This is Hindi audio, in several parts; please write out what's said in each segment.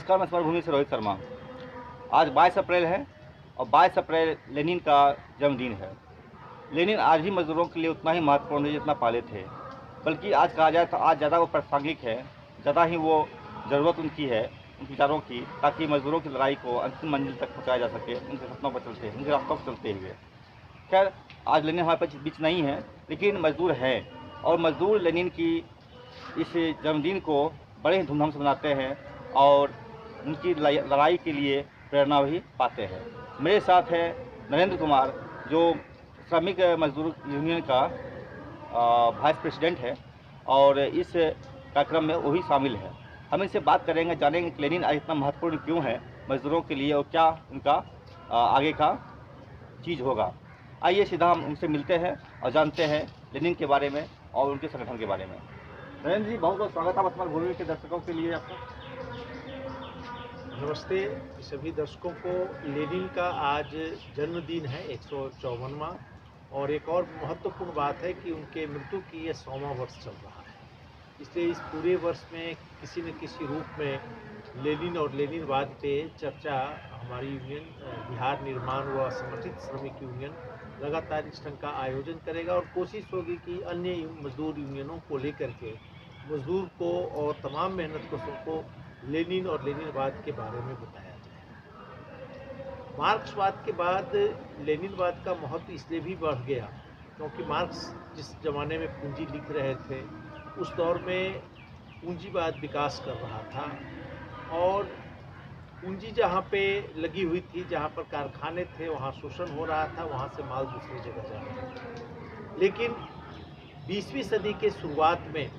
नमस्कार, मैं स्मरण भूमि से रोहित शर्मा। आज 22 अप्रैल है और 22 अप्रैल लेनिन का जन्मदिन है। लेनिन आज भी मज़दूरों के लिए उतना ही महत्वपूर्ण है जितना पहले थे, बल्कि आज कहा जाए तो आज ज़्यादा वो प्रासंगिक है, ज़्यादा ही वो ज़रूरत उनकी है, उन विचारों की, ताकि मज़दूरों की लड़ाई को अंतिम मंजिल तक पहुँचाया जा सके, उनके सपनों पर चलते उनके रास्तों पर चलते हुए। खैर, आज लेनिन हमारे बीच नहीं है, लेकिन मज़दूर हैं और मज़दूर लेनिन की इस जन्मदिन को बड़े ही धूमधाम से मनाते हैं और उनकी लड़ाई के लिए प्रेरणा भी पाते हैं। मेरे साथ है नरेंद्र कुमार, जो श्रमिक मजदूर यूनियन का वाइस प्रेसिडेंट है और इस कार्यक्रम में वो भी शामिल है। हम इनसे बात करेंगे, जानेंगे कि लेनिन आज इतना महत्वपूर्ण क्यों है मजदूरों के लिए और क्या उनका आगे का चीज़ होगा। आइए सीधा हम उनसे मिलते हैं और जानते हैं लेनिन के बारे में और उनके संगठन के बारे में। नरेंद्र जी, बहुत बहुत स्वागत है स्मरण भूमि के दर्शकों के लिए आपका। नमस्ते सभी दर्शकों को। लेनिन का आज जन्मदिन है 154वां, और एक और महत्वपूर्ण बात है कि उनके मृत्यु की यह 100वां वर्ष चल रहा है। इसलिए इस पूरे वर्ष में किसी न किसी रूप में लेनिन और लेनिनवाद पे चर्चा हमारी यूनियन बिहार निर्माण व संगठित श्रमिक यूनियन लगातार इस ढंग का आयोजन करेगा और कोशिश होगी कि अन्य मजदूर यूनियनों को लेकर के मजदूर को और तमाम मेहनतकशों को लेनिन और लेनिनवाद के बारे में बताया जाए। मार्क्सवाद के बाद लेनिनवाद का महत्व इसलिए भी बढ़ गया क्योंकि मार्क्स जिस जमाने में पूंजी लिख रहे थे उस दौर में पूंजीवाद विकास कर रहा था और पूंजी जहाँ पे लगी हुई थी, जहाँ पर कारखाने थे, वहाँ शोषण हो रहा था, वहाँ से माल दूसरी जगह जा रहा था। लेकिन 20वीं सदी के शुरुआत में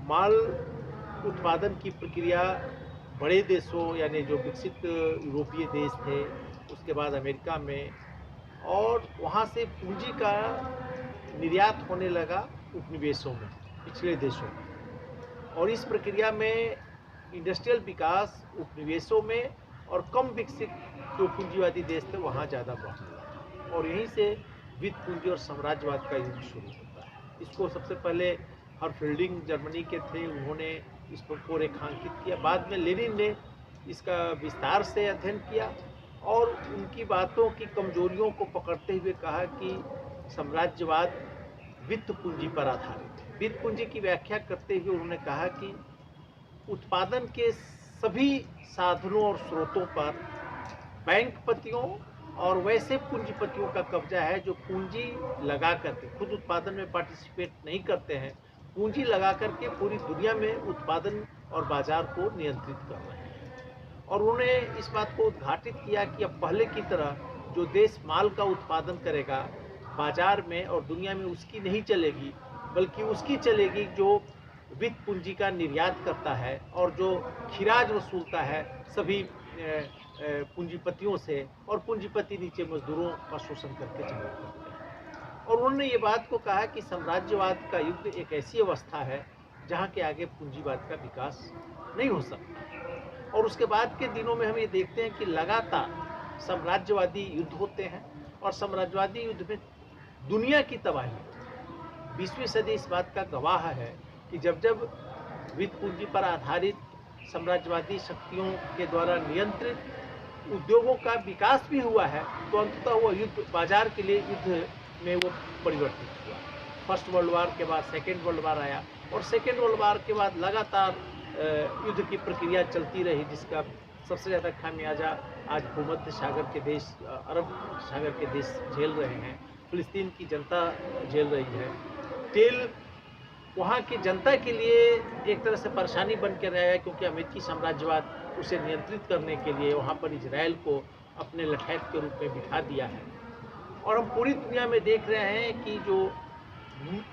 माल उत्पादन की प्रक्रिया बड़े देशों यानी जो विकसित यूरोपीय देश थे, उसके बाद अमेरिका में, और वहाँ से पूंजी का निर्यात होने लगा उपनिवेशों में, पिछले देशों में। और इस प्रक्रिया में इंडस्ट्रियल विकास उपनिवेशों में और कम विकसित जो पूंजीवादी देश थे वहाँ ज़्यादा बढ़ने लगा, और यहीं से वित्त पूंजी और साम्राज्यवाद का युग शुरू होता है। इसको सबसे पहले हरफील्डिंग जर्मनी के थे, उन्होंने इसको रेखांकित किया। बाद में लेनिन ने इसका विस्तार से अध्ययन किया और उनकी बातों की कमजोरियों को पकड़ते हुए कहा कि साम्राज्यवाद वित्त पूंजी पर आधारित है। वित्त पूंजी की व्याख्या करते हुए उन्होंने कहा कि उत्पादन के सभी साधनों और स्रोतों पर बैंकपतियों और वैसे पूंजीपतियों का कब्जा है जो पूंजी लगा करके खुद उत्पादन में पार्टिसिपेट नहीं करते हैं, पूंजी लगा करके पूरी दुनिया में उत्पादन और बाजार को नियंत्रित कर रहे हैं। और उन्होंने इस बात को उद्घाटित किया कि अब पहले की तरह जो देश माल का उत्पादन करेगा बाजार में और दुनिया में, उसकी नहीं चलेगी, बल्कि उसकी चलेगी जो वित्त पूंजी का निर्यात करता है और जो खिराज वसूलता है सभी पूंजीपतियों से, और पूंजीपति नीचे मजदूरों का शोषण करके चला करते हैं। और उन्होंने ये बात को कहा कि साम्राज्यवाद का युग एक ऐसी अवस्था है जहाँ के आगे पूंजीवाद का विकास नहीं हो सकता। और उसके बाद के दिनों में हम ये देखते हैं कि लगातार साम्राज्यवादी युद्ध होते हैं और साम्राज्यवादी युद्ध में दुनिया की तबाही होती है। 20वीं सदी इस बात का गवाह है कि जब जब वित्त पूंजी पर आधारित साम्राज्यवादी शक्तियों के द्वारा नियंत्रित उद्योगों का विकास भी हुआ है, तो अंततः वो युद्ध बाजार के लिए युद्ध में वो परिवर्तित हुआ। फर्स्ट वर्ल्ड वार के बाद सेकेंड वर्ल्ड वार आया और सेकेंड वर्ल्ड वार के बाद लगातार युद्ध की प्रक्रिया चलती रही, जिसका सबसे ज़्यादा खामियाजा आज भूमध्य सागर के देश, अरब सागर के देश झेल रहे हैं, फिलिस्तीन की जनता झेल रही है। तेल वहाँ की जनता के लिए एक तरह से परेशानी बन के रहा है, क्योंकि अमेरिकी साम्राज्यवाद उसे नियंत्रित करने के लिए वहाँ पर इजराइल को अपने लठैत के रूप में बिठा दिया है। और हम पूरी दुनिया में देख रहे हैं कि जो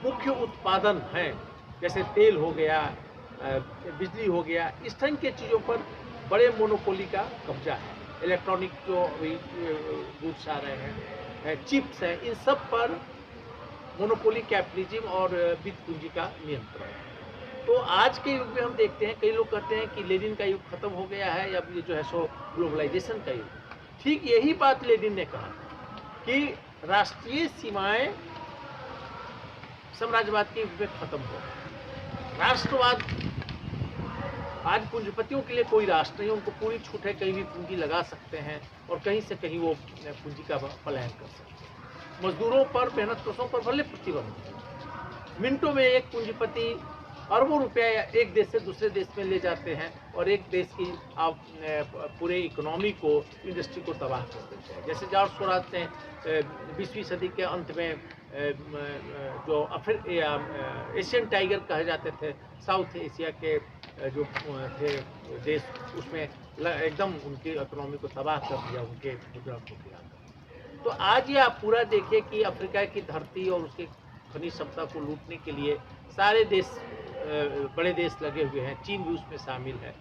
मुख्य उत्पादन हैं, जैसे तेल हो गया, बिजली हो गया, इस तरह के चीज़ों पर बड़े मोनोपोली का कब्जा है। इलेक्ट्रॉनिक जो गुड्स आ रहे हैं, चिप्स हैं, इन सब पर मोनोपोली कैपिटलिज्म और वित्त पूंजी का नियंत्रण। तो आज के युग में हम देखते हैं, कई लोग कहते हैं कि लेनिन का युग खत्म हो गया है, अब ये जो है सो ग्लोबलाइजेशन का युग। ठीक यही बात लेनिन ने कहा कि राष्ट्रीय सीमाएं साम्राज्यवाद के युग में खत्म हो, राष्ट्रवाद आज पूंजीपतियों के लिए कोई रास्ता नहीं, उनको पूरी छूट है, कहीं भी पूंजी लगा सकते हैं और कहीं से कहीं वो पूंजी का पलायन कर सकते हैं। मजदूरों पर, मेहनत कशों पर भले प्रतिबंध है। मिनटों में एक पूंजीपति अरबों रुपया एक देश से दूसरे देश में ले जाते हैं और एक देश की आप पूरे इकोनॉमी को, इंडस्ट्री को तबाह कर देते हैं। जैसे जॉर्ज सोरोस ने 20वीं सदी के अंत में जो एशियन टाइगर कहे जाते थे, साउथ एशिया के जो थे देश, उसमें एकदम उनकी इकोनॉमी को तबाह कर दिया, उनके मुद्रा को गिराकर। तो आज ये आप पूरा देखिए कि अफ्रीका की धरती और उसके खनिज क्षमता को लूटने के लिए सारे देश, बड़े देश लगे हुए हैं। चीन भी उसमें शामिल है,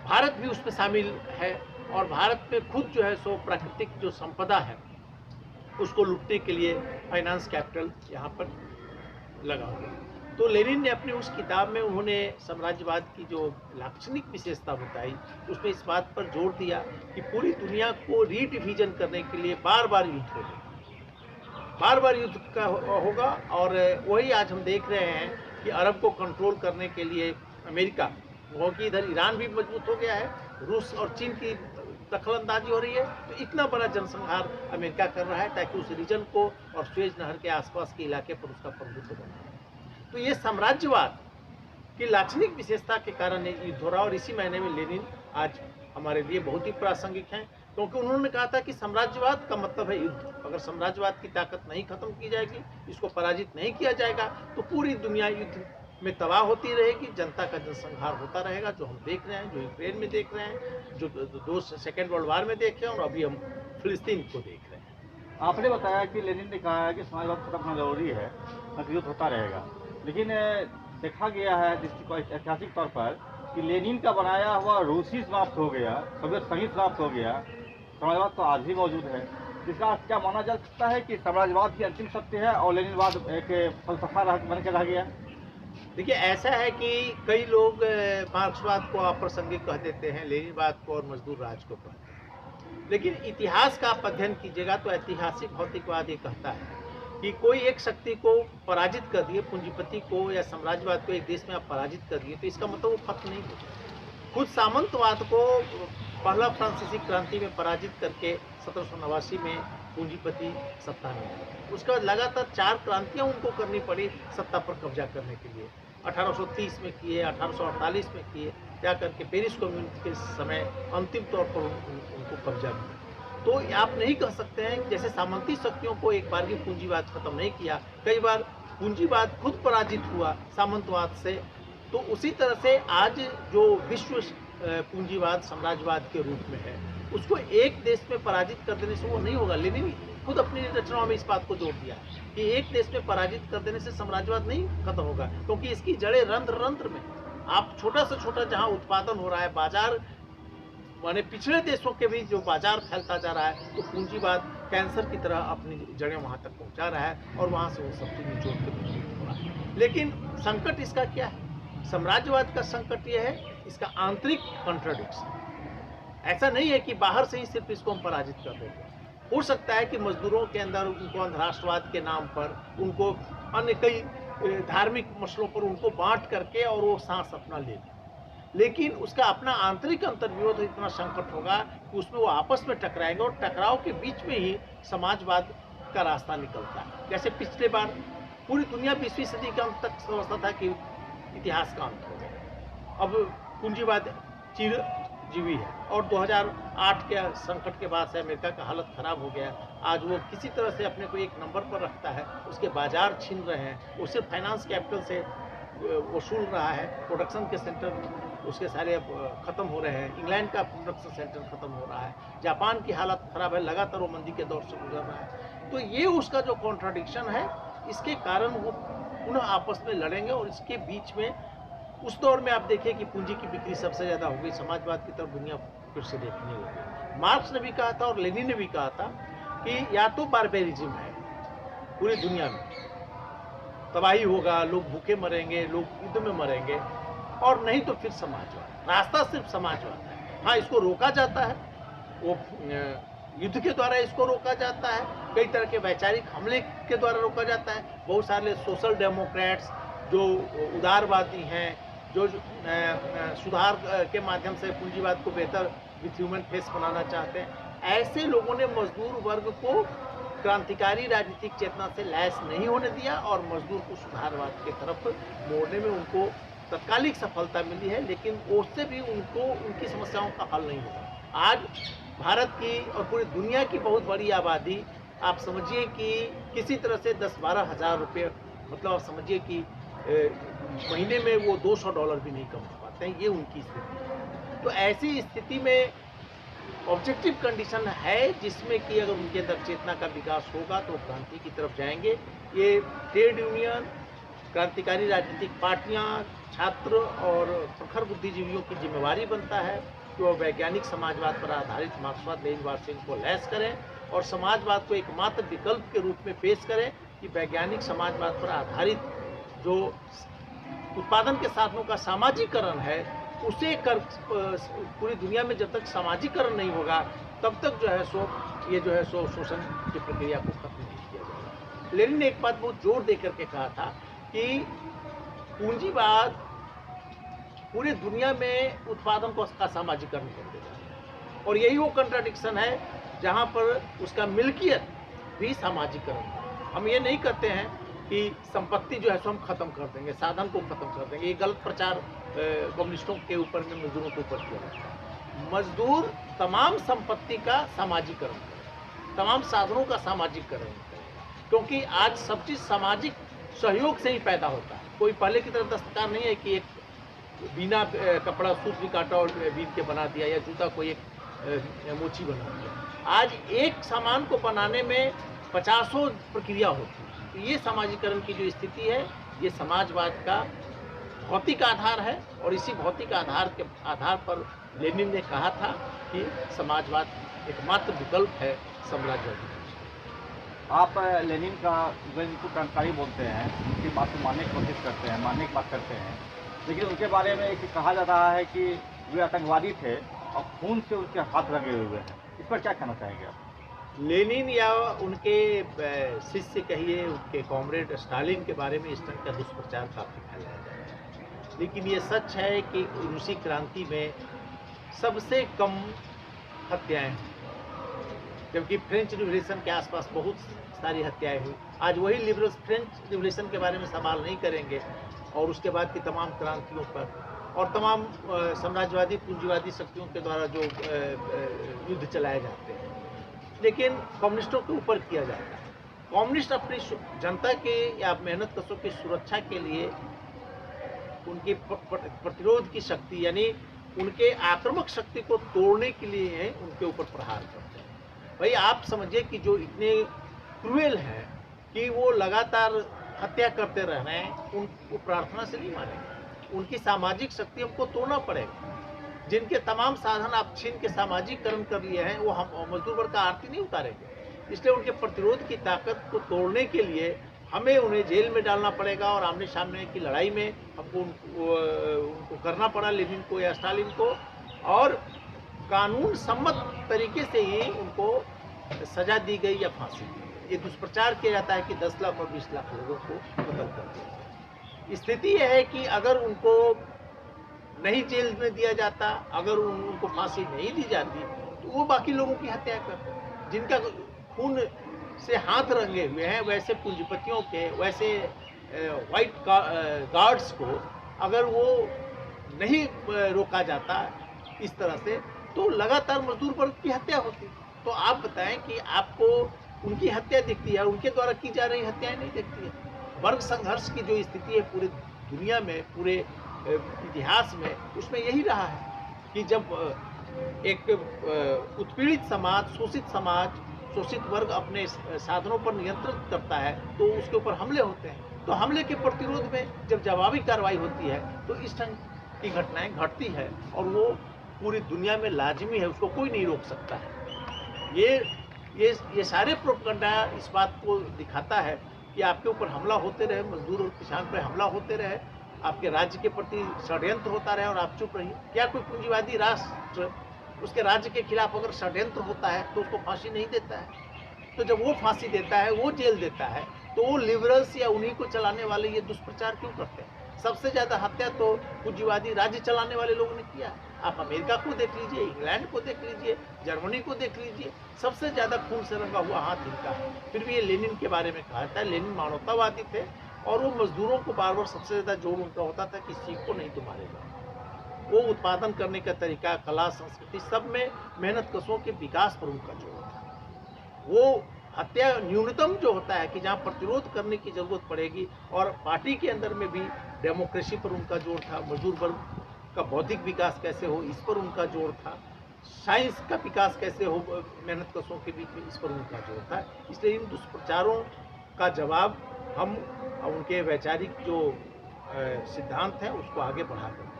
भारत भी उसमें शामिल है और भारत में खुद जो है सो प्राकृतिक जो संपदा है उसको लूटने के लिए फाइनेंस कैपिटल यहाँ पर लगा हुआ। तो लेनिन ने अपनी उस किताब में उन्होंने साम्राज्यवाद की जो लाक्षणिक विशेषता बताई, उसमें इस बात पर जोर दिया कि पूरी दुनिया को रीडिवीजन करने के लिए बार बार युद्ध होगा, बार बार युद्ध का होगा। और वही आज हम देख रहे हैं कि अरब को कंट्रोल करने के लिए अमेरिका, क्योंकि इधर ईरान भी मजबूत हो गया है, रूस और चीन की दखलंदाजी हो रही है, तो इतना बड़ा जनसंहार अमेरिका कर रहा है ताकि उस रीजन को और सुएज नहर के आसपास के इलाके पर उसका प्रभुत्व बने। तो ये साम्राज्यवाद की लाक्षणिक विशेषता के कारण युद्ध हो रहा है। और इसी महीने में लेनिन आज हमारे लिए बहुत ही प्रासंगिक हैं, क्योंकि उन्होंने कहा था कि साम्राज्यवाद का मतलब है युद्ध। अगर साम्राज्यवाद की ताकत नहीं खत्म की जाएगी, इसको पराजित नहीं किया जाएगा, तो पूरी दुनिया युद्ध में तबाह होती रहेगी, जनता का जनसंहार होता रहेगा, जो हम देख रहे हैं, जो यूक्रेन में देख रहे हैं, जो सेकेंड वर्ल्ड वार में देखे हैं और अभी हम फिलिस्तीन को देख रहे हैं। आपने बताया कि लेनिन ने कहा है कि समाजवाद खत्म होना जरूरी है, युद्ध होता रहेगा, लेकिन देखा गया है ऐतिहासिक तौर पर कि लेनिन का बनाया हुआ रूसी समाप्त हो गया, सोवियत संघ समाप्त हो गया, साम्राज्यवाद तो आज भी मौजूद है। इसका अर्थ क्या माना जा सकता है कि साम्राज्यवाद की अंतिम सत्य है और लेनिनवाद एक फलसफा बन के रह गया? देखिए, ऐसा है कि कई लोग मार्क्सवाद को अप्रासंगिक कह देते हैं, लेनिनवाद को और मजदूर राज को कहते हैं, लेकिन इतिहास का आप अध्ययन कीजिएगा तो ऐतिहासिक भौतिकवाद ये कहता है कि कोई एक शक्ति को पराजित कर दिए, पूंजीपति को या साम्राज्यवाद को एक देश में आप पराजित कर दिए, तो इसका मतलब वो खत्म नहीं होता। खुद सामंतवाद को पहला फ्रांसीसी क्रांति में पराजित करके 1789 में पूंजीपति सत्ता में आए। उसके बाद लगातार 4 क्रांतियां उनको करनी पड़ी सत्ता पर कब्जा करने के लिए। 1830 में किए, 1848 में किए, जा करके पेरिस कम्युनिटी के समय अंतिम तौर पर उनको कब्जा मिला। तो आप नहीं कह सकते हैं जैसे सामंती शक्तियों को एक बार भी पूंजीवाद खत्म नहीं किया, कई बार पूंजीवाद खुद पराजित हुआ सामंतवाद से, तो उसी तरह से आज जो विश्व पूंजीवाद साम्राज्यवाद के रूप में है, उसको एक देश में पराजित कर देने से वो नहीं होगा। लेनिन खुद अपनी रचनाओं में इस बात को जोड़ दिया कि एक देश में पराजित कर देने से साम्राज्यवाद नहीं खत्म होगा, क्योंकि इसकी जड़ें रंध्र रंध्र में। आप छोटा से छोटा जहां उत्पादन हो रहा है, बाजार माने पिछड़े देशों के भी जो बाजार फैलता जा रहा है, तो पूंजीवाद कैंसर की तरह अपनी जड़ें वहां तक पहुंचा रहा है और वहां से वो सबसे निचोड़ के मजबूत हो रहा है। लेकिन संकट इसका क्या है? साम्राज्यवाद का संकट यह है इसका आंतरिक कॉन्ट्राडिक्शन। ऐसा नहीं है कि बाहर से ही सिर्फ इसको हम पराजित कर देंगे। हो सकता है कि मजदूरों के अंदर उनको अंधराष्ट्रवाद के नाम पर, उनको अन्य कई धार्मिक मसलों पर उनको बांट करके और वो सांस अपना ले लें, लेकिन उसका अपना आंतरिक अंतर्विरोध इतना संकट होगा कि उसमें वो आपस में टकराएंगे और टकराव के बीच में ही समाजवाद का रास्ता निकलता है। जैसे पिछले बार पूरी दुनिया 20वीं सदी के अंत तक समझता था कि इतिहास का अंत हो गया, अब पूंजीवाद चिरजीवी है, और 2008 के संकट के बाद से अमेरिका का हालत खराब हो गया। आज वो किसी तरह से अपने को एक नंबर पर रखता है, उसके बाजार छीन रहे हैं, वो सिर्फ फाइनेंस कैपिटल से वसूल रहा है, प्रोडक्शन के सेंटर उसके सारे ख़त्म हो रहे हैं, इंग्लैंड का प्रोडक्शन सेंटर ख़त्म हो रहा है, जापान की हालत ख़राब है, लगातार वो मंदी के दौर से गुजर रहा है। तो ये उसका जो कॉन्ट्राडिक्शन है, इसके कारण वो पुनः आपस में लड़ेंगे और इसके बीच में उस दौर में आप देखिए कि पूंजी की बिक्री सबसे ज़्यादा हो गई, समाजवाद की तरफ दुनिया फिर से देखने लगी। मार्क्स ने भी कहा था और लेनिन ने भी कहा था कि या तो बारबेरिज्म है पूरी दुनिया में, तबाही होगा, लोग भूखे मरेंगे, लोग युद्ध में मरेंगे, और नहीं तो फिर समाजवाद। रास्ता सिर्फ समाजवाद है। हाँ, इसको रोका जाता है, वो युद्ध के द्वारा इसको रोका जाता है, कई तरह के वैचारिक हमले के द्वारा रोका जाता है। बहुत सारे सोशल डेमोक्रेट्स जो उदारवादी हैं, जो सुधार के माध्यम से पूंजीवाद को बेहतर विथ ह्यूमन फेस बनाना चाहते हैं, ऐसे लोगों ने मजदूर वर्ग को क्रांतिकारी राजनीतिक चेतना से लैस नहीं होने दिया और मजदूर को सुधारवाद की तरफ मोड़ने में उनको तत्कालिक सफलता मिली है, लेकिन उससे भी उनको उनकी समस्याओं का हल नहीं होगा। आज भारत की और पूरी दुनिया की बहुत बड़ी आबादी, आप समझिए कि किसी तरह से 10-12 हज़ार रुपये, मतलब आप समझिए कि महीने में वो $200 भी नहीं कमा पाते हैं, ये उनकी स्थिति है। तो ऐसी स्थिति में ऑब्जेक्टिव कंडीशन है जिसमें कि अगर उनके अंदर चेतना का विकास होगा तो क्रांति की तरफ जाएंगे। ये ट्रेड यूनियन, क्रांतिकारी राजनीतिक पार्टियां, छात्र और प्रखर बुद्धिजीवियों की जिम्मेवारी बनता है कि वह वैज्ञानिक समाजवाद पर आधारित मार्क्सवाद लेनिनवाद से इनको लैस करें और समाजवाद को एकमात्र विकल्प के रूप में पेश करें कि वैज्ञानिक समाजवाद पर आधारित जो उत्पादन के साधनों का सामाजिकरण है उसे कर पूरी दुनिया में जब तक सामाजिकरण नहीं होगा तब तक जो है सो ये जो है सो शोषण की प्रक्रिया को खत्म नहीं किया जाएगा। लेनिन ने एक बात बहुत जोर दे करके कहा था कि पूंजीवाद पूरी दुनिया में उत्पादन को का सामाजिकरण कर देगा और यही वो कंट्राडिक्शन है जहाँ पर उसका मिल्कियत भी सामाजिकरण। हम ये नहीं कहते हैं कि संपत्ति जो है सो हम खत्म कर देंगे, साधन को खत्म कर देंगे, ये गलत प्रचार कम्युनिस्टों के ऊपर में मजदूरों के ऊपर किया जाता है। मजदूर तमाम संपत्ति का सामाजिकरण करें, तमाम साधनों का सामाजिकरण करें, क्योंकि आज सब चीज़ सामाजिक सहयोग से ही पैदा होता है। कोई पहले की तरह दस्तकार नहीं है कि एक बिना कपड़ा सूत भी काटा और बीन के बना दिया या जूता को एक मोची बना दिया। आज एक सामान को बनाने में 50 प्रक्रिया होती है। तो ये सामाजिकरण की जो स्थिति है ये समाजवाद का भौतिक आधार है और इसी भौतिक आधार पर लेनिन ने कहा था कि समाजवाद एकमात्र विकल्प है साम्राज्यवादी। आप लेनिन का जो इनको क्रांतिकारी बोलते हैं उनकी बात को मानने की कोशिश करते हैं, मानने की बात करते हैं, लेकिन उनके बारे में एक कहा जा रहा है कि वे आतंकवादी थे और खून से उनके हाथ लगे हुए हैं। इस पर क्या कहना चाहेंगे आप? लेनिन या उनके शिष्य कहिए, उनके कॉमरेड स्टालिन के बारे में इस तरह का दुष्प्रचार काफ़ी फैलाया जा रहा है, लेकिन ये सच है कि रूसी क्रांति में सबसे कम हत्याएं हुई, जबकि फ्रेंच रिवोल्यूशन के आसपास बहुत सारी हत्याएं हुई। आज वही लिबरल्स फ्रेंच रिवोल्यूशन के बारे में सवाल नहीं करेंगे और उसके बाद की तमाम क्रांतियों पर और तमाम साम्राज्यवादी पूंजीवादी शक्तियों के द्वारा जो युद्ध चलाए जाते हैं, लेकिन कम्युनिस्टों के ऊपर किया जाता है। कम्युनिस्ट अपनी जनता के या मेहनत कशों की सुरक्षा के लिए उनकी प्रतिरोध की शक्ति यानी उनके आक्रामक शक्ति को तोड़ने के लिए उनके ऊपर प्रहार करते हैं। भाई आप समझिए कि जो इतने क्रूएल हैं कि वो लगातार हत्या करते रह रहे हैं, उनको प्रार्थना से नहीं मानेंगे, उनकी सामाजिक शक्ति हमको तोड़ना पड़ेगा। जिनके तमाम साधन आप छीन के सामाजिकरण कर लिए हैं वो हम मजदूर वर्ग का आरती नहीं उतारेंगे। इसलिए उनके प्रतिरोध की ताकत को तोड़ने के लिए हमें उन्हें जेल में डालना पड़ेगा और आमने सामने की लड़ाई में हमको उनको करना पड़ा, लेनिन को या स्टालिन को, और कानून सम्मत तरीके से ही उनको सजा दी गई या फांसी दी गई। ये दुष्प्रचार किया जाता है कि 10 लाख और 20 लाख लोगों को कत्ल कर दिया। स्थिति यह है कि अगर उनको नहीं जेल में दिया जाता, अगर उनको फांसी नहीं दी जाती तो वो बाकी लोगों की हत्या करते। जिनका खून से हाथ रंगे हुए हैं वैसे पूंजीपतियों के, वैसे वाइट गार्ड्स को अगर वो नहीं रोका जाता इस तरह से तो लगातार मजदूर वर्ग की हत्या होती। तो आप बताएं कि आपको उनकी हत्या दिखती है, उनके द्वारा की जा रही हत्याएं नहीं दिखती है। वर्ग संघर्ष की जो स्थिति है पूरी दुनिया में, पूरे इतिहास में, उसमें यही रहा है कि जब एक उत्पीड़ित समाज, शोषित समाज, शोषित वर्ग अपने साधनों पर नियंत्रण करता है तो उसके ऊपर हमले होते हैं। तो हमले के प्रतिरोध में जब जवाबी कार्रवाई होती है तो इस तरह की घटनाएं घटती है और वो पूरी दुनिया में लाजमी है, उसको कोई नहीं रोक सकता है। ये सारे प्रोपगंडा इस बात को दिखाता है कि आपके ऊपर हमला होते रहे, मजदूर और किसान पर हमला होते रहे, आपके राज्य के प्रति षड्यंत्र होता रहे और आप चुप रहिए। क्या कोई पूंजीवादी राष्ट्र उसके राज्य के खिलाफ अगर षड्यंत्र होता है तो उसको फांसी नहीं देता है? तो जब वो फांसी देता है, वो जेल देता है, तो वो लिबरल्स या उन्हीं को चलाने वाले ये दुष्प्रचार क्यों करते हैं? सबसे ज़्यादा हत्या तो पूंजीवादी राज्य चलाने वाले लोगों ने किया है। आप अमेरिका को देख लीजिए, इंग्लैंड को देख लीजिए, जर्मनी को देख लीजिए, सबसे ज़्यादा खून से रंगा हुआ हाथ इनका है। फिर भी ये लेनिन के बारे में कहा था, लेनिन मानवतावादी थे और वो मजदूरों को बार-बार सबसे ज़्यादा जोर उनका होता था कि सीखो नहीं तो मारे जाओ। वो उत्पादन करने का तरीका, कला, संस्कृति सब में मेहनतकशों के विकास पर उनका जोर था। वो हत्या न्यूनतम जो होता है कि जहाँ प्रतिरोध करने की ज़रूरत पड़ेगी और पार्टी के अंदर में भी डेमोक्रेसी पर उनका जोर था, मजदूर वर्ग का बौद्धिक विकास कैसे हो इस पर उनका जोर था, साइंस का विकास कैसे हो मेहनतकशों के बीच में इस पर उनका जोर था। इसलिए इन दुष्प्रचारों का जवाब हम उनके वैचारिक जो सिद्धांत हैं उसको आगे बढ़ा कर दें।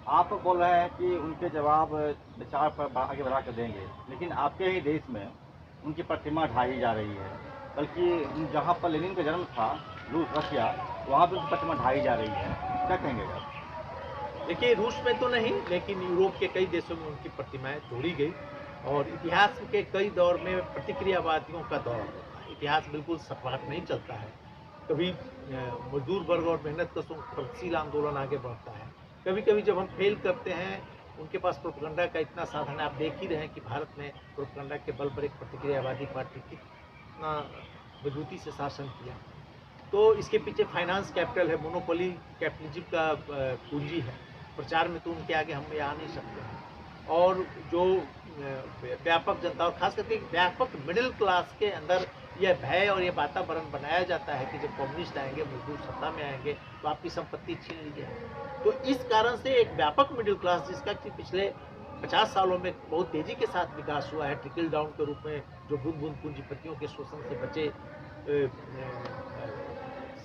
आप बोल रहे हैं कि उनके जवाब विचार पर आगे बढ़ा कर देंगे, लेकिन आपके ही देश में उनकी प्रतिमा ढाई जा रही है, बल्कि जहाँ पर लेनिन का जन्म था, रूस, रशिया, वहाँ पर उनकी प्रतिमा ढाई जा रही है। क्या कहेंगे आप? देखिए, रूस में तो नहीं, लेकिन यूरोप के कई देशों में उनकी प्रतिमाएं तोड़ी गई और इतिहास के कई दौर में प्रतिक्रियावादियों का दौर होता है। इतिहास बिल्कुल सपाट नहीं चलता है। कभी मजदूर वर्ग और मेहनतकशों का प्रगतिशील आंदोलन आगे बढ़ता है। कभी-कभी जब हम फेल करते हैं, उनके पास प्रोपेगेंडा का इतना साधन है। आप देख ही रहे हैं कि भारत में प्रोपेगेंडा के बल पर एक प्रतिक्रियावादी पार्टी कितना मजबूती से शासन किया। तो इसके पीछे फाइनेंस कैपिटल है, मोनोपोली कैपिटलिज्म का पूंजी है। प्रचार में तो उनके आगे हम ये आ नहीं सकते हैं। और जो व्यापक जनता और खास करके व्यापक मिडिल क्लास के अंदर यह भय और ये वातावरण बनाया जाता है कि जब कम्युनिस्ट आएंगे, मजदूर सत्ता में आएंगे तो आपकी संपत्ति छीन ली जाएगी। तो इस कारण से एक व्यापक मिडिल क्लास जिसका कि पिछले 50 सालों में बहुत तेजी के साथ विकास हुआ है, ट्रिकल डाउन के रूप में जो बूंद बूंद पूंजीपतियों के शोषण से बचे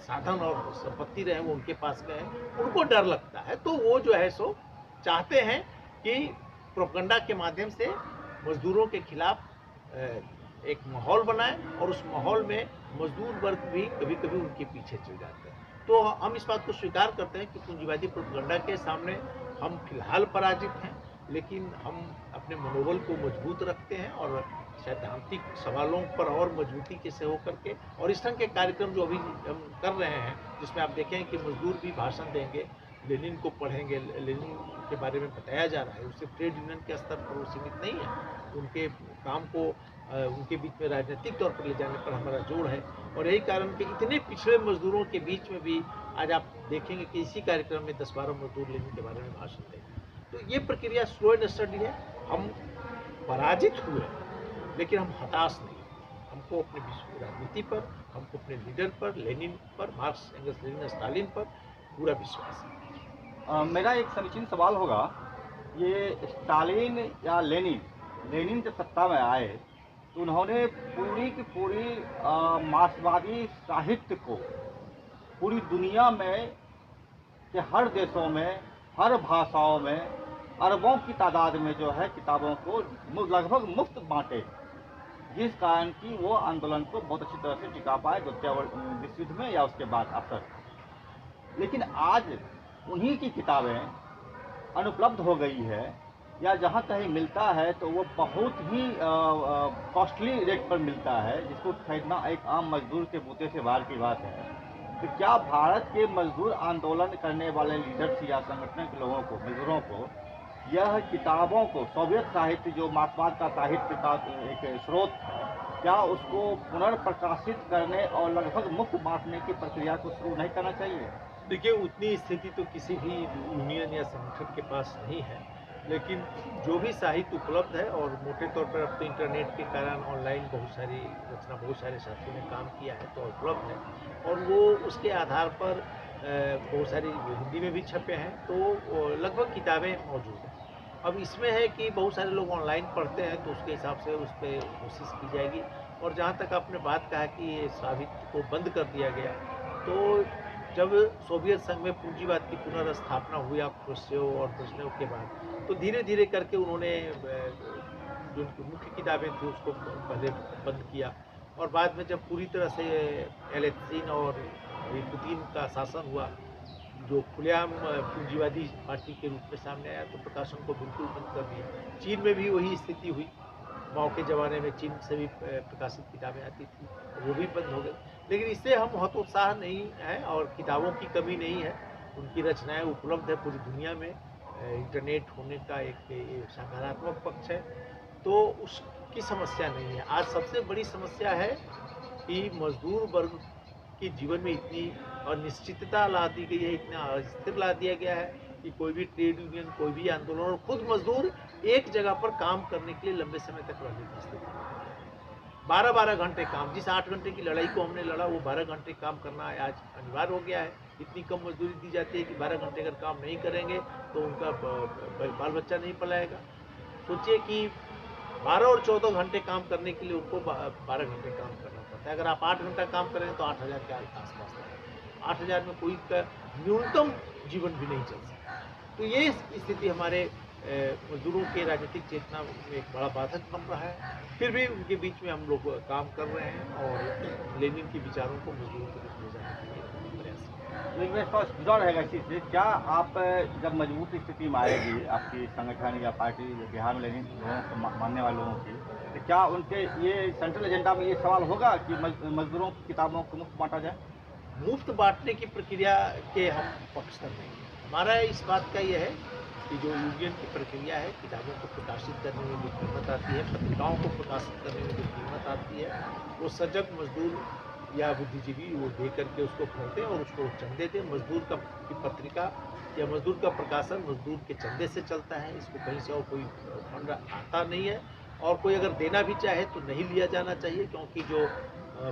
साधन और संपत्ति रहे वो उनके पास गए, उनको डर लगता है। तो वो जो है सो चाहते हैं कि प्रोपेगेंडा के माध्यम से मजदूरों के खिलाफ एक माहौल बनाए और उस माहौल में मजदूर वर्ग भी कभी कभी उनके पीछे चल जाते हैं। तो हम इस बात को स्वीकार करते हैं कि पूंजीवादी प्रोपेगेंडा के सामने हम फिलहाल पराजित हैं, लेकिन हम अपने मनोबल को मजबूत रखते हैं और सैद्धांतिक सवालों पर और मजबूती के से होकर के और इस तरह के कार्यक्रम जो अभी हम कर रहे हैं, जिसमें आप देखें कि मजदूर भी भाषण देंगे, लेनिन को पढ़ेंगे, लेनिन के बारे में बताया जा रहा है। उससे ट्रेड यूनियन के स्तर पर वो सीमित नहीं है, उनके काम को उनके बीच में राजनीतिक तौर पर ले जाने पर हमारा जोर है। और यही कारण कि इतने पिछड़े मजदूरों के बीच में भी आज आप देखेंगे कि इसी कार्यक्रम में 10-12 मजदूर लेनिन के बारे में भाषण देंगे। तो ये प्रक्रिया स्लो एंड स्टडी है। हम पराजित हुए लेकिन हम हताश नहीं। हमको अपने विश्व राजनीति पर, हमको अपने लीडर पर, लेनिन पर, मार्क्स, एंगल्स, लेनिन, स्टालिन पर पूरा विश्वास है। मेरा एक समीचीन सवाल होगा, ये स्टालिन या लेनिन जब सत्ता में आए तो उन्होंने पूरी की पूरी मार्क्सवादी साहित्य को पूरी दुनिया में के हर देशों में, हर भाषाओं में अरबों की तादाद में जो है किताबों को लगभग मुफ्त बांटे, जिस कारण कि वो आंदोलन को बहुत अच्छी तरह से टिका पाए द्वितीय विश्व युद्ध में या उसके बाद अक्सर। लेकिन आज उन्हीं की किताबें अनुपलब्ध हो गई है या जहाँ कहीं मिलता है तो वो बहुत ही कॉस्टली रेट पर मिलता है, जिसको खरीदना एक आम मजदूर के बूते से बाहर की बात है। तो क्या भारत के मजदूर आंदोलन करने वाले लीडर्स या संगठन के लोगों को, मजदूरों को, यह किताबों को, सोवियत साहित्य जो मार्क्सवाद का साहित्य का एक स्रोत है, क्या उसको पुनर्प्रकाशित करने और लगभग मुफ्त बांटने की प्रक्रिया को शुरू नहीं करना चाहिए? देखिए, उतनी स्थिति तो किसी भी यूनियन या संगठन के पास नहीं है, लेकिन जो भी साहित्य उपलब्ध है और मोटे तौर पर अब तो इंटरनेट के कारण ऑनलाइन बहुत सारी रचना बहुत सारे साथियों ने काम किया है तो उपलब्ध है और वो उसके आधार पर बहुत सारी हिंदी में भी छपे हैं, तो लगभग किताबें मौजूद हैं। अब इसमें है कि बहुत सारे लोग ऑनलाइन पढ़ते हैं तो उसके हिसाब से उस पर कोशिश की जाएगी। और जहाँ तक आपने बात कहा कि ये साहित्य को बंद कर दिया गया, तो जब सोवियत संघ में पूंजीवाद की पुनर्स्थापना हुई क्रुश्चेव और ब्रेज़नेव के बाद, तो धीरे धीरे करके उन्होंने जो मुख्य किताबें थी उसको पहले बंद किया और बाद में जब पूरी तरह से एलेक्सीन और पुतिन का शासन हुआ, जो खुलेआम पूंजीवादी पार्टी के रूप में सामने आया, तो प्रकाशन को बिल्कुल बंद कर दिया। चीन में भी वही स्थिति हुई, माओ के ज़माने में चीन से भी प्रकाशित किताबें आती थी, वो भी बंद हो गई। लेकिन इससे हम हतोत्साह नहीं है और किताबों की कमी नहीं है। उनकी रचनाएं उपलब्ध है पूरी दुनिया में। इंटरनेट होने का एक सकारात्मक पक्ष है, तो उसकी समस्या नहीं है। आज सबसे बड़ी समस्या है कि मजदूर वर्ग के जीवन में इतनी अनिश्चितता ला दी गई है, इतना अस्थिर ला दिया गया है कि कोई भी ट्रेड यूनियन, कोई भी आंदोलन, और खुद मजदूर एक जगह पर काम करने के लिए लंबे समय तक रहने की स्थिति में 12-12 घंटे काम, जिस 8 घंटे की लड़ाई को हमने लड़ा, वो 12 घंटे काम करना आज अनिवार्य हो गया है। इतनी कम मजदूरी दी जाती है कि 12 घंटे अगर काम नहीं करेंगे तो उनका बाल बच्चा नहीं पलाएगा। सोचिए कि 12 और 14 घंटे काम करने के लिए उनको 12 घंटे काम करना पड़ता है। अगर आप 8 घंटा काम करेंगे तो 8,000 के आसपास है। 8,000 में कोई का न्यूनतम जीवन भी नहीं चल सकता। तो ये स्थिति हमारे मजदूरों के राजनीतिक चेतना में एक बड़ा बाधक बन रहा है। फिर भी उनके बीच में हम लोग काम कर रहे हैं और लेनिन के विचारों को मजदूरों के बीच ले जाने के लिए प्रयास कर रहे हैं। लेकिन मेरा सवाल जुड़ा रहेगा इसी से, क्या आप जब मजबूत स्थिति में आएगी आपकी संगठन या पार्टी बिहार में लेनिन लोगों को मानने वाले लोगों की, तो क्या उनके ये सेंट्रल एजेंडा में ये सवाल होगा कि मजदूरों की किताबों को मुफ्त बांटा जाए? मुफ्त बांटने की प्रक्रिया के हम पक्षधर नहीं हैं। हमारा इस बात का यह है कि जो यूनियन की प्रक्रिया है, किताबों को प्रकाशित करने में जो कीमत आती है, पत्रिकाओं को प्रकाशित करने में जो कीमत आती है, वो सजग मजदूर या बुद्धिजीवी वो दे करके उसको खरीदें और उसको चंदे दें। मजदूर की पत्रिका या मजदूर का प्रकाशन मजदूर के चंदे से चलता है। इसको कहीं से और कोई फंड आता नहीं है, और कोई अगर देना भी चाहे तो नहीं लिया जाना चाहिए, क्योंकि जो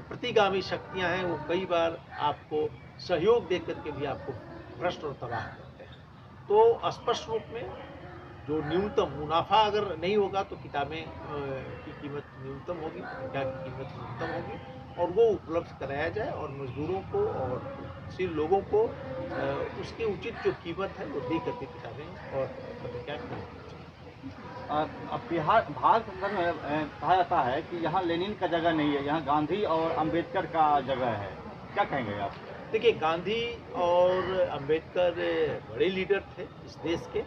प्रतिगामी शक्तियां हैं वो कई बार आपको सहयोग दे करके भी आपको भ्रष्ट और तबाह करते हैं। तो स्पष्ट रूप में जो न्यूनतम मुनाफा अगर नहीं होगा तो किताबें की कीमत न्यूनतम होगी, पत्रिका की कीमत न्यूनतम होगी, और वो उपलब्ध कराया जाए और मजदूरों को और गतिशील लोगों को उसकी उचित जो कीमत है वो दे करके किताबें और पत्रिका खरीदनी चाहिए। अब भारत संदर्भ में कहा जाता है कि यहाँ लेनिन का जगह नहीं है, यहाँ गांधी और अंबेडकर का जगह है, क्या कहेंगे आप? देखिए, गांधी और अंबेडकर बड़े लीडर थे इस देश के,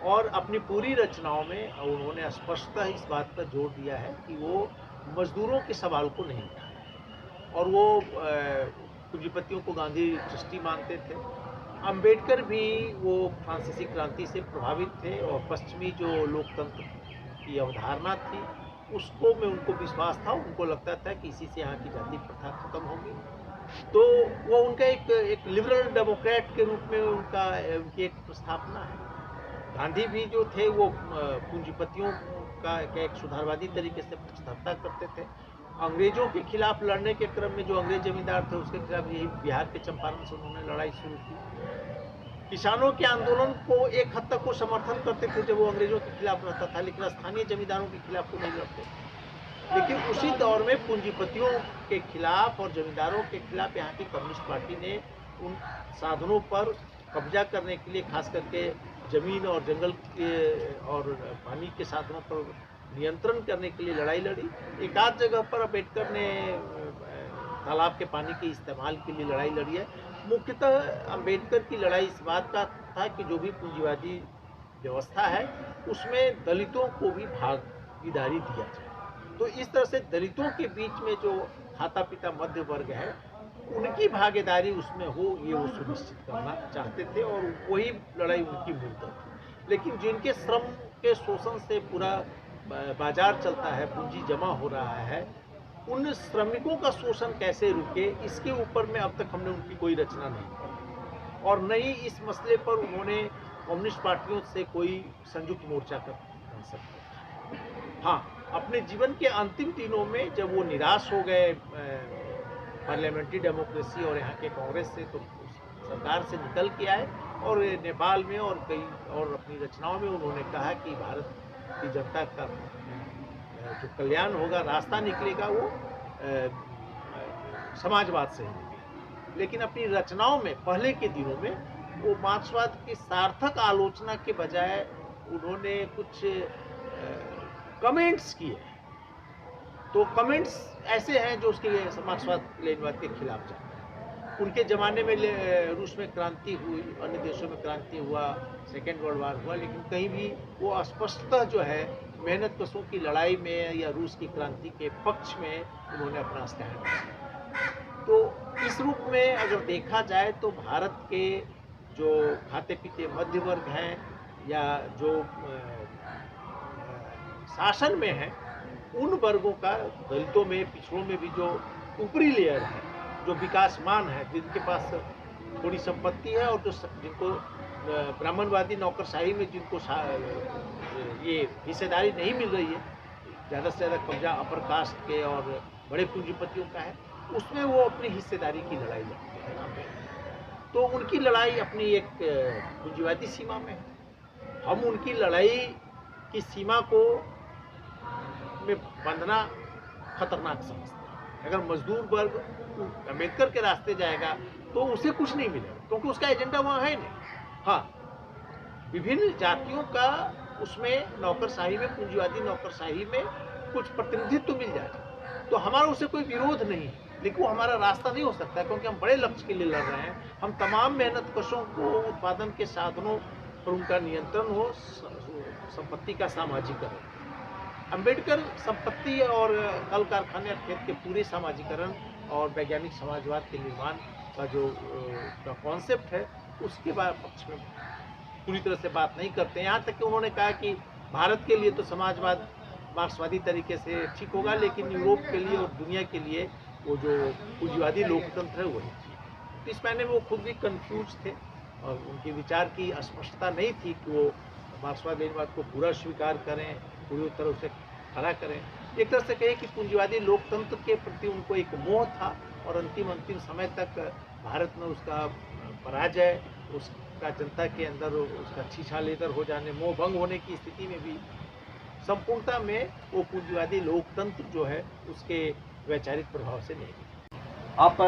और अपनी पूरी रचनाओं में उन्होंने स्पष्टतः इस बात पर जोर दिया है कि वो मजदूरों के सवाल को नहीं उठाए, और वो पूंजीपतियों को गांधी ट्रस्टी मानते थे। अंबेडकर भी वो फ्रांसीसी क्रांति से प्रभावित थे, और पश्चिमी जो लोकतंत्र की अवधारणा थी उसको में उनको विश्वास था। उनको लगता था कि इसी से यहाँ की जाति प्रथा खत्म होगी। तो वो उनका एक लिबरल डेमोक्रेट के रूप में उनकी एक स्थापना है। गांधी भी जो थे वो पूंजीपतियों का एक सुधारवादी तरीके से प्रतिस्थापना करते थे। अंग्रेजों के खिलाफ लड़ने के क्रम में जो अंग्रेज जमींदार थे उसके खिलाफ यही बिहार के चंपारण से उन्होंने लड़ाई शुरू की। किसानों के आंदोलन को एक हद तक वो समर्थन करते थे जब वो अंग्रेजों के खिलाफ रहता था, लेकिन स्थानीय जमींदारों के खिलाफ वो नहीं लड़ते। लेकिन उसी दौर में पूंजीपतियों के खिलाफ और जमींदारों के खिलाफ यहाँ की कम्युनिस्ट पार्टी ने उन साधनों पर कब्जा करने के लिए, खास करके जमीन और जंगल के और पानी के साधनों पर नियंत्रण करने के लिए लड़ाई लड़ी। एक आध जगह पर अम्बेडकर ने तालाब के पानी के इस्तेमाल के लिए लड़ाई लड़ी है। मुख्यतः अम्बेडकर की लड़ाई इस बात का था कि जो भी पूंजीवादी व्यवस्था है उसमें दलितों को भी भागीदारी दिया जाए। तो इस तरह से दलितों के बीच में जो खाता पिता मध्य वर्ग है उनकी भागीदारी उसमें हो, ये वो सुनिश्चित करना चाहते थे, और वही लड़ाई उनकी मूलतः थी। लेकिन जिनके श्रम के शोषण से पूरा बाजार चलता है, पूंजी जमा हो रहा है, उन श्रमिकों का शोषण कैसे रुके, इसके ऊपर में अब तक हमने उनकी कोई रचना नहीं की, और न ही इस मसले पर उन्होंने कम्युनिस्ट पार्टियों से कोई संयुक्त मोर्चा कर सकते। हाँ, अपने जीवन के अंतिम दिनों में जब वो निराश हो गए पार्लियामेंट्री डेमोक्रेसी और यहाँ के कांग्रेस से, तो सरकार से निकल के आए और नेपाल में और कई और अपनी रचनाओं में उन्होंने कहा कि भारत की जनता का जो कल्याण होगा, रास्ता निकलेगा, वो समाजवाद से ही निकलेगा। लेकिन अपनी रचनाओं में पहले के दिनों में वो मार्क्सवाद की सार्थक आलोचना के बजाय उन्होंने कुछ कमेंट्स किए। तो कमेंट्स ऐसे हैं जो उसके मार्क्सवाद लेनिनवाद के खिलाफ जाते हैं। उनके ज़माने में रूस में क्रांति हुई, अन्य देशों में क्रांति हुआ, सेकेंड वर्ल्ड वार हुआ, लेकिन कहीं भी वो स्पष्टतः जो है मेहनत कशों की लड़ाई में या रूस की क्रांति के पक्ष में उन्होंने अपना स्टैंड लिया। तो इस रूप में अगर देखा जाए तो भारत के जो खाते पीते मध्य वर्ग हैं या जो शासन में है, उन वर्गों का, दलितों में, पिछड़ों में भी जो ऊपरी लेयर है, जो विकासमान है, जिनके पास थोड़ी संपत्ति है और जो जिनको ब्राह्मणवादी नौकरशाही में जिनको ये हिस्सेदारी नहीं मिल रही है, ज़्यादा से ज़्यादा कब्जा अपर कास्ट के और बड़े पूंजीपतियों का है, उसमें वो अपनी हिस्सेदारी की लड़ाई लड़ते हैं। तो उनकी लड़ाई अपनी एक पूंजीवादी सीमा में है। हम उनकी लड़ाई की सीमा को में बंधना खतरनाक समझते हैं। अगर मजदूर वर्ग अम्बेडकर के रास्ते जाएगा तो उसे कुछ नहीं मिलेगा, क्योंकि उसका एजेंडा वहाँ है नहीं। हाँ, विभिन्न जातियों का उसमें नौकरशाही में, पूंजीवादी नौकरशाही में कुछ प्रतिनिधित्व मिल जाएगा, तो हमारा उसे कोई विरोध नहीं है, लेकिन वो हमारा रास्ता नहीं हो सकता, क्योंकि हम बड़े लक्ष्य के लिए लड़ रहे हैं। हम तमाम मेहनत कशों को उत्पादन के साधनों पर उनका नियंत्रण हो, संपत्ति का सामाजिकरण। अंबेडकर संपत्ति और कल कारखाने और खेत के पूरे सामाजिकरण और वैज्ञानिक समाजवाद के निर्माण का जो कॉन्सेप्ट है, उसके पक्ष में पूरी तरह से बात नहीं करते। यहाँ तक कि उन्होंने कहा कि भारत के लिए तो समाजवाद मार्क्सवादी तरीके से ठीक होगा, लेकिन यूरोप के लिए और दुनिया के लिए वो जो पूंजीवादी लोकतंत्र है वही। तो इस मायने में वो खुद भी कंफ्यूज थे और उनके विचार की अस्पष्टता नहीं थी कि वो मार्क्सवाद लेनिनवाद को पूरा स्वीकार करें, पूरी तरह से खड़ा करें। एक तरह से कहें कि पूंजीवादी लोकतंत्र के प्रति उनको एक मोह था और अंतिम समय तक भारत में उसका पराजय, उसका जनता के अंदर उसका छीछा लेकर हो जाने, मोह भंग होने की स्थिति में भी संपूर्णता में वो पूंजीवादी लोकतंत्र जो है उसके वैचारिक प्रभाव से नहीं। आप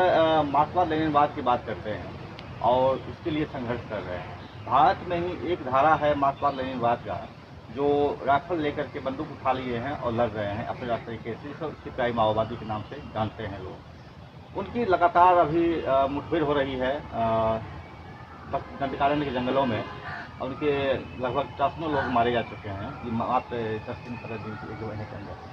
मार्क्सवाद लेनिनवाद की बात करते हैं और उसके लिए संघर्ष कर रहे हैं। भारत में ही एक धारा है मार्क्सवाद लेनिनवाद का, जो राइफल लेकर के बंदूक उठा लिए हैं और लड़ रहे हैं अपने तरीके से, जिसको सिपाही माओवादी के नाम से जानते हैं लोग। उनकी लगातार अभी मुठभेड़ हो रही है दंडकारण्य के जंगलों में, और उनके लगभग 50 लोग मारे जा चुके हैं कि मात्र 10 दिन 15 दिन के 1 महीने के अंदर।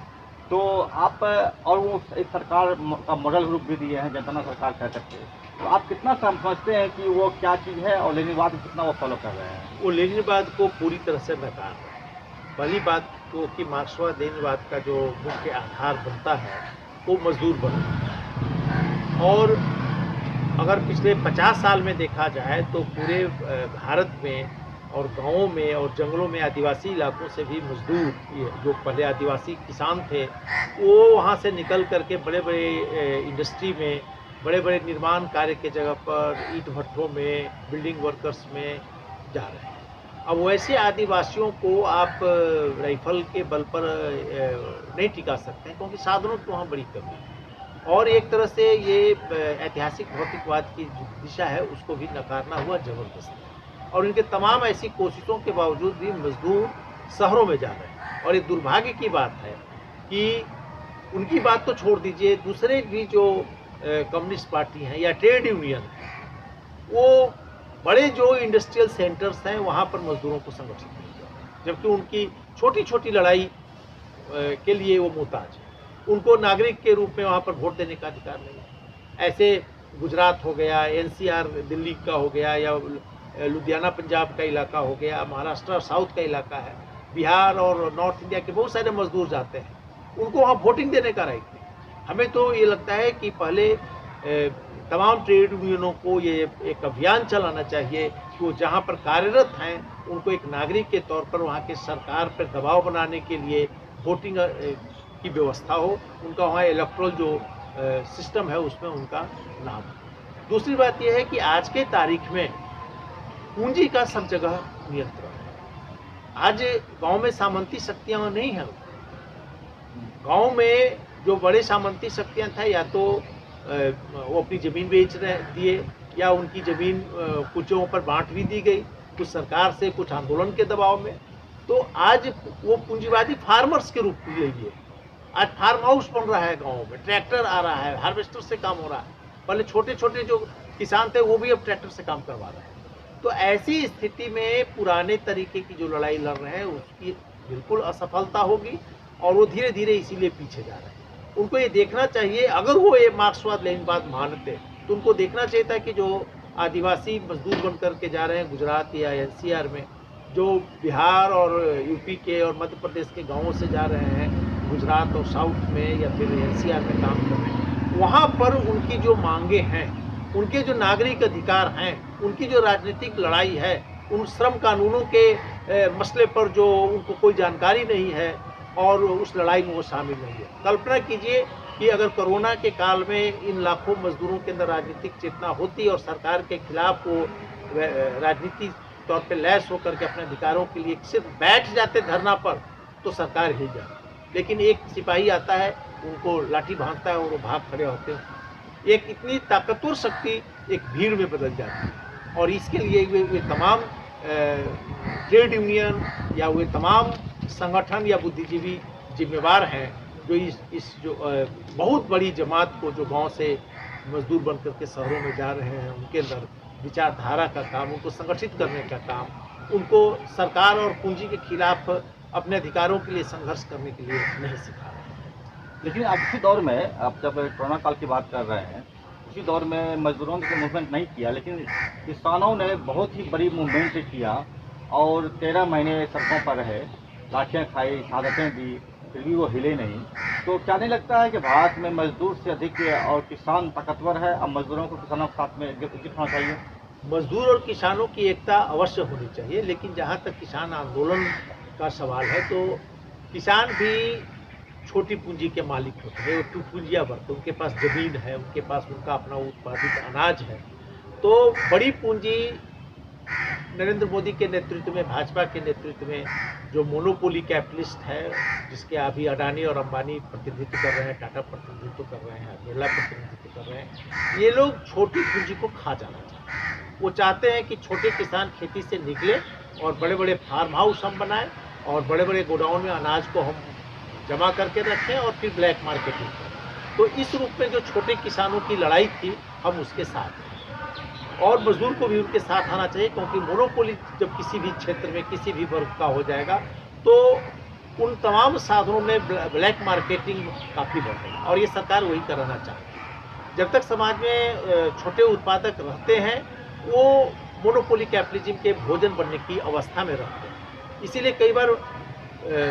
तो आप और वो एक सरकार का मॉडल रूप भी दिए हैं, जनता सरकार कह सकते हैं, तो आप कितना समझते हैं कि वो क्या चीज़ है और लेनिनवाद को कितना वो फॉलो कर रहे हैं? वो लेनिनवाद को पूरी तरह से नकार रहे हैं। पहली बात तो कि मार्क्सवाद लेनिनवाद का जो मुख्य आधार बनता है वो मजदूर वर्ग, और अगर पिछले 50 साल में देखा जाए तो पूरे भारत में और गाँवों में और जंगलों में आदिवासी इलाकों से भी मजदूर, जो पहले आदिवासी किसान थे, वो वहाँ से निकल करके बड़े बड़े इंडस्ट्री में, बड़े बड़े निर्माण कार्य के जगह पर ईंट भट्ठों में, बिल्डिंग वर्कर्स में जा रहे हैं। अब वैसे आदिवासियों को आप राइफल के बल पर नहीं टिका सकते हैं, क्योंकि साधनों की वहाँ बड़ी कमी है, और एक तरह से ये ऐतिहासिक भौतिकवाद की दिशा है उसको भी नकारना हुआ जबरदस्ती। और इनके तमाम ऐसी कोशिशों के बावजूद भी मजदूर शहरों में जा रहे हैं। और ये दुर्भाग्य की बात है कि उनकी बात तो छोड़ दीजिए, दूसरे भी जो कम्युनिस्ट पार्टी हैं या ट्रेड यूनियन है, वो बड़े जो इंडस्ट्रियल सेंटर्स हैं वहाँ पर मजदूरों को संगठित नहीं करते, जबकि उनकी छोटी छोटी लड़ाई के लिए वो मुहताज है। उनको नागरिक के रूप में वहाँ पर वोट देने का अधिकार नहीं है। ऐसे गुजरात हो गया, एनसीआर दिल्ली का हो गया, या लुधियाना पंजाब का इलाका हो गया, महाराष्ट्र साउथ का इलाका है, बिहार और नॉर्थ इंडिया के बहुत सारे मजदूर जाते हैं, उनको वहाँ वोटिंग देने का राइट नहीं। हमें तो ये लगता है कि पहले तमाम ट्रेड यूनियनों को ये एक अभियान चलाना चाहिए कि वो जहाँ पर कार्यरत हैं उनको एक नागरिक के तौर पर वहाँ के सरकार पर दबाव बनाने के लिए वोटिंग की व्यवस्था हो, उनका वहाँ इलेक्ट्रल जो सिस्टम है उसमें उनका नाम हो। दूसरी बात यह है कि आज के तारीख में पूंजी का सब जगह नियंत्रण है। आज गांव में सामंती शक्तियां नहीं हैं। गांव में जो बड़े सामंती शक्तियां था, या तो वो अपनी ज़मीन बेच दिए, या उनकी ज़मीन कुछ जगहों पर बांट भी दी गई, कुछ सरकार से, कुछ आंदोलन के दबाव में। तो आज वो पूंजीवादी फार्मर्स के रूप में लिए आज फार्म हाउस बन रहा है, गाँव में ट्रैक्टर आ रहा है, हार्वेस्टर से काम हो रहा है। पहले छोटे छोटे जो किसान थे वो भी अब ट्रैक्टर से काम करवा रहे हैं। तो ऐसी स्थिति में पुराने तरीके की जो लड़ाई लड़ रहे हैं उसकी बिल्कुल असफलता होगी, और वो धीरे धीरे इसीलिए पीछे जा रहे हैं। उनको ये देखना चाहिए, अगर वो ये मार्क्सवाद लेनिनवाद मानते तो उनको देखना चाहिए था कि जो आदिवासी मजदूर बन कर के जा रहे हैं गुजरात या एनसीआर में, जो बिहार और यूपी के और मध्य प्रदेश के गांवों से जा रहे हैं गुजरात और साउथ में या फिर एनसीआर में काम कर रहे हैं, वहाँ पर उनकी जो मांगे हैं, उनके जो नागरिक अधिकार हैं, उनकी जो राजनीतिक लड़ाई है, उन श्रम कानूनों के मसले पर जो उनको कोई जानकारी नहीं है और उस लड़ाई में वो शामिल नहीं है। कल्पना कीजिए कि अगर कोरोना के काल में इन लाखों मजदूरों के अंदर राजनीतिक चेतना होती और सरकार के खिलाफ वो राजनीतिक तौर पे लैस होकर के अपने अधिकारों के लिए सिर्फ बैठ जाते धरना पर, तो सरकार हिल जाती। लेकिन एक सिपाही आता है, उनको लाठी भांजता है और वो भाग खड़े होते हैं। एक इतनी ताकतवर शक्ति एक भीड़ में बदल जाती है और इसके लिए वे तमाम ट्रेड यूनियन या वे तमाम संगठन या बुद्धिजीवी जिम्मेवार हैं जो इस जो बहुत बड़ी जमात को, जो गांव से मजदूर बनकर के शहरों में जा रहे हैं, उनके अंदर विचारधारा का काम, उनको संगठित करने का काम, उनको सरकार और पूंजी के खिलाफ अपने अधिकारों के लिए संघर्ष करने के लिए नहीं सिखा रहे हैं। लेकिन अब इसी दौर में, आप जब कोरोना काल की बात कर रहे हैं, उसी दौर में मजदूरों ने मूवमेंट नहीं किया, लेकिन किसानों ने बहुत ही बड़ी मूवमेंट किया और 13 महीने सड़कों पर रहे, लाठियाँ खाई, शहादतें दी, फिर भी वो हिले नहीं। तो क्या नहीं लगता है कि भारत में मजदूर से अधिक और किसान ताकतवर है? अब मजदूरों को किसानों के साथ में एकजुट होना चाहिए। मजदूर और किसानों की एकता अवश्य होनी चाहिए, लेकिन जहाँ तक किसान आंदोलन का सवाल है, तो किसान भी छोटी पूंजी के मालिक होते हैं, वो टूपूंजिया वर्ग, उनके पास ज़मीन है, उनके पास उनका अपना उत्पादित अनाज है। तो बड़ी पूंजी नरेंद्र मोदी के नेतृत्व में, भाजपा के नेतृत्व में जो मोनोपोली कैपिटलिस्ट है, जिसके अभी अडानी और अंबानी प्रतिनिधित्व कर रहे हैं, टाटा प्रतिनिधित्व कर रहे हैं, बिरला प्रतिनिधित्व कर रहे हैं, ये लोग छोटी पूंजी को खा जाना चाहते हैं। वो चाहते हैं कि छोटे किसान खेती से निकले और बड़े बड़े फार्म हाउस हम बनाएं और बड़े बड़े गोडाउन में अनाज को हम जमा करके रखें और फिर ब्लैक मार्केटिंग करें। तो इस रूप में जो छोटे किसानों की लड़ाई थी, हम उसके साथ हैं और मजदूर को भी उनके साथ आना चाहिए, क्योंकि मोनोपोली जब किसी भी क्षेत्र में किसी भी वर्ग का हो जाएगा तो उन तमाम साधनों में ब्लैक मार्केटिंग काफ़ी बढ़ेगी और ये सरकार वही कराना चाहती है। जब तक समाज में छोटे उत्पादक रहते हैं, वो मोनोपोली कैपिटलिज्म के भोजन बनने की अवस्था में रहते हैं। इसीलिए कई बार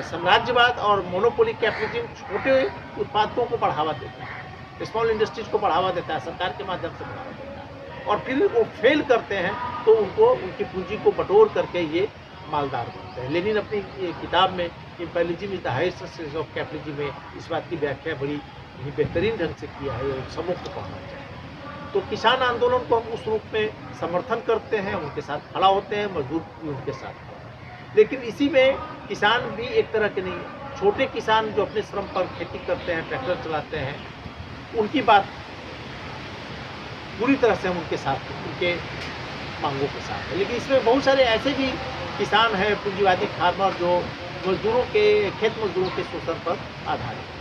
साम्राज्यवाद और मोनोपोली कैपिटलिज्म छोटे उत्पादकों को बढ़ावा देता है, स्मॉल इंडस्ट्रीज को बढ़ावा देता है, सरकार के माध्यम से बढ़ावा देता है, और फिर वो फेल करते हैं तो उनको उनकी पूंजी को बटोर करके ये मालदार बनते हैं। लेनिन अपनी किताब में imperialism is the highest stage of capitalism में इस बात की व्याख्या बड़ी बेहतरीन ढंग से किया है, सबों को पढ़ना चाहिए। तो किसान आंदोलन को हम उस रूप में समर्थन करते हैं, उनके साथ खड़ा होते हैं, मजदूर भी उनके साथ खड़ा होते हैं। लेकिन इसी में किसान भी एक तरह के नहीं, छोटे किसान जो अपने श्रम पर खेती करते हैं, ट्रैक्टर चलाते हैं, उनकी बात पूरी तरह से हम उनके साथ, उनके मांगों के साथ है। लेकिन इसमें बहुत सारे ऐसे भी किसान हैं, पूंजीवादी फार्मर, जो मजदूरों के, खेत मजदूरों के शोषण पर आधारित है।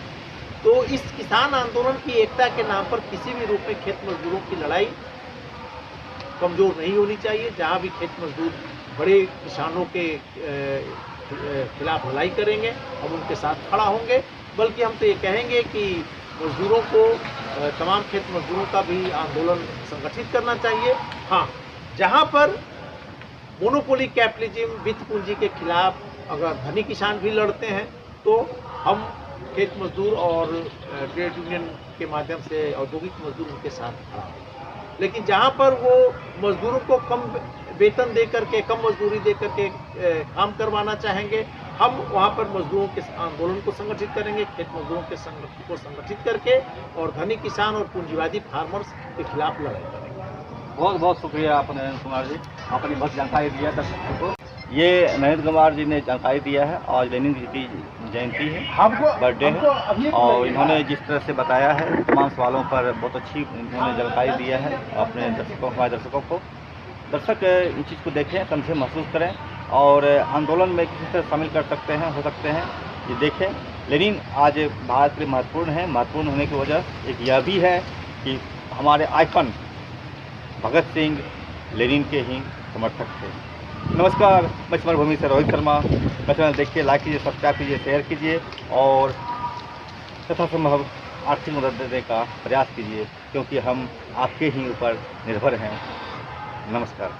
तो इस किसान आंदोलन की एकता के नाम पर किसी भी रूप में खेत मजदूरों की लड़ाई कमज़ोर नहीं होनी चाहिए। जहाँ भी खेत मजदूर बड़े किसानों के खिलाफ लड़ाई करेंगे, हम उनके साथ खड़ा होंगे। बल्कि हम तो ये कहेंगे कि मजदूरों को, तमाम खेत मजदूरों का भी आंदोलन संगठित करना चाहिए। हाँ, जहाँ पर मोनोपोली कैपिटलिज्म, वित्त पूंजी के खिलाफ अगर धनी किसान भी लड़ते हैं, तो हम खेत मजदूर और ट्रेड यूनियन के माध्यम से औद्योगिक मजदूर उनके साथ खड़ा हैं। लेकिन जहाँ पर वो मजदूरों को कम वेतन दे करके, कम मजदूरी दे करके काम करवाना चाहेंगे, हम वहाँ पर मजदूरों के आंदोलन को संगठित करेंगे, खेत मजदूरों के संगठन को संगठित करके, और धनी किसान और पूंजीवादी फार्मर्स के खिलाफ लड़ाई करेंगे। बहुत बहुत शुक्रिया आपने नरेंद्र कुमार जी, आपने बहुत जानकारी दिया दर्शकों को। ये नरेंद्र कुमार जी ने जानकारी दिया है। आज लेनिन जी की जयंती है, बर्थडे है, और इन्होंने जिस तरह से बताया है, तमाम सवालों पर बहुत अच्छी इन्होंने जानकारी दिया है अपने दर्शकों, हमारे दर्शकों को। दर्शक इन चीज़ को देखें, समझे, महसूस करें और आंदोलन में किसी तरह शामिल कर सकते हैं, हो सकते हैं। ये देखें, लेनिन आज भारत के लिए महत्वपूर्ण है। महत्वपूर्ण होने की वजह एक यह भी है कि हमारे आइकन भगत सिंह लेनिन के ही समर्थक थे। नमस्कार, मैं समरभूमि से रोहित शर्मा। मैं चैनल देखिए, लाइक कीजिए, सब्सक्राइब कीजिए, शेयर कीजिए और यथासंभव आर्थिक मदद देने का प्रयास कीजिए, क्योंकि हम आपके ही ऊपर निर्भर हैं। नमस्कार।